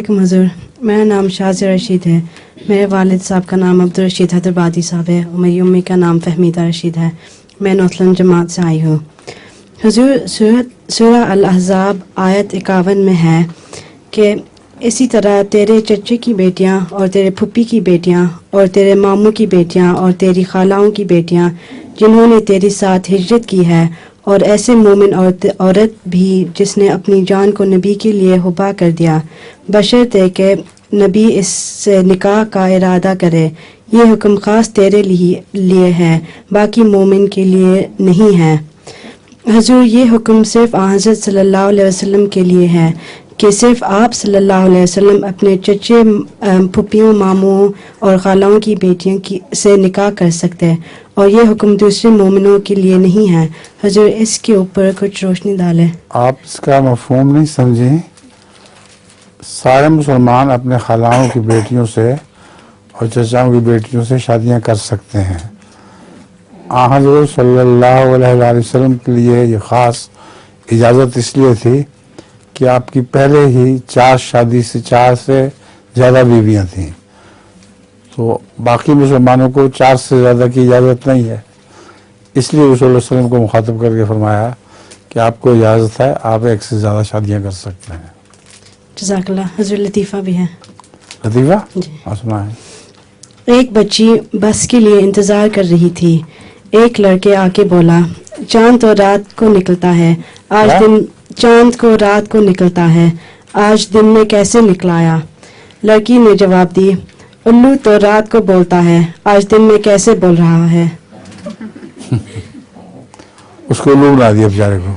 حضور، میرا نام شاز رشید ہے. میرے والد صاحب کا نام عبدالرشید حیدرآبادی صاحب ہے اور میری امی کا نام فہمیدہ رشید ہے. میں نوتلن جماعت سے آئی ہوں. حضور، سورہ الاحزاب آیت 51 میں ہے کہ اسی طرح تیرے چچے کی بیٹیاں اور تیرے پھپھی کی بیٹیاں اور تیرے ماموں کی بیٹیاں اور تیری خالاؤں کی بیٹیاں جنہوں نے تیرے ساتھ ہجرت کی ہے، اور ایسے مومن عورت بھی جس نے اپنی جان کو نبی کے لیے ہبا کر دیا، بشرطے کہ نبی اس سے نکاح کا ارادہ کرے. یہ حکم خاص تیرے لیے ہے، باقی مومن کے لیے نہیں ہے. حضور، یہ حکم صرف حضرت صلی اللہ علیہ وسلم کے لیے ہے کہ صرف آپ صلی اللہ علیہ وسلم اپنے چچے، پھپھیوں، ماموں اور خالاؤں کی بیٹیوں سے نکاح کر سکتے، اور یہ حکم دوسرے مومنوں کے لیے نہیں ہے. حضور، اس کے اوپر کچھ روشنی ڈالیں. آپ اس کا مفہوم نہیں سمجھیں. سارے مسلمان اپنے خالاؤں کی بیٹیوں سے اور چچاؤں کی بیٹیوں سے شادیاں کر سکتے ہیں. حضور صلی اللہ علیہ وآلہ وسلم کے لیے یہ خاص اجازت اس لیے تھی کہ آپ کی پہلے ہی 4 سے زیادہ بیویاں تھیں، تو باقی مسلمانوں کو 4 سے زیادہ کی اجازت نہیں ہے. اس لیے رسول اللہ علیہ وسلم کو مخاطب کر کے فرمایا کہ آپ کو اجازت ہے، آپ 1 سے زیادہ شادیاں کر سکتے ہیں. جزاک اللہ. حضور، لطیفہ بھی ہے. لطیفہ جی. سنا ہے. ایک بچی بس کے لیے انتظار کر رہی تھی. ایک لڑکے آ کے بولا، چاند تو رات کو نکلتا ہے، چاند کو رات کو نکلتا ہے، آج دن میں کیسے نکلایا؟ لڑکی نے جواب دی، الو تو رات کو بولتا ہے، آج دن میں کیسے بول رہا ہے؟ اس کو الو بنا دیا بیچارے کو.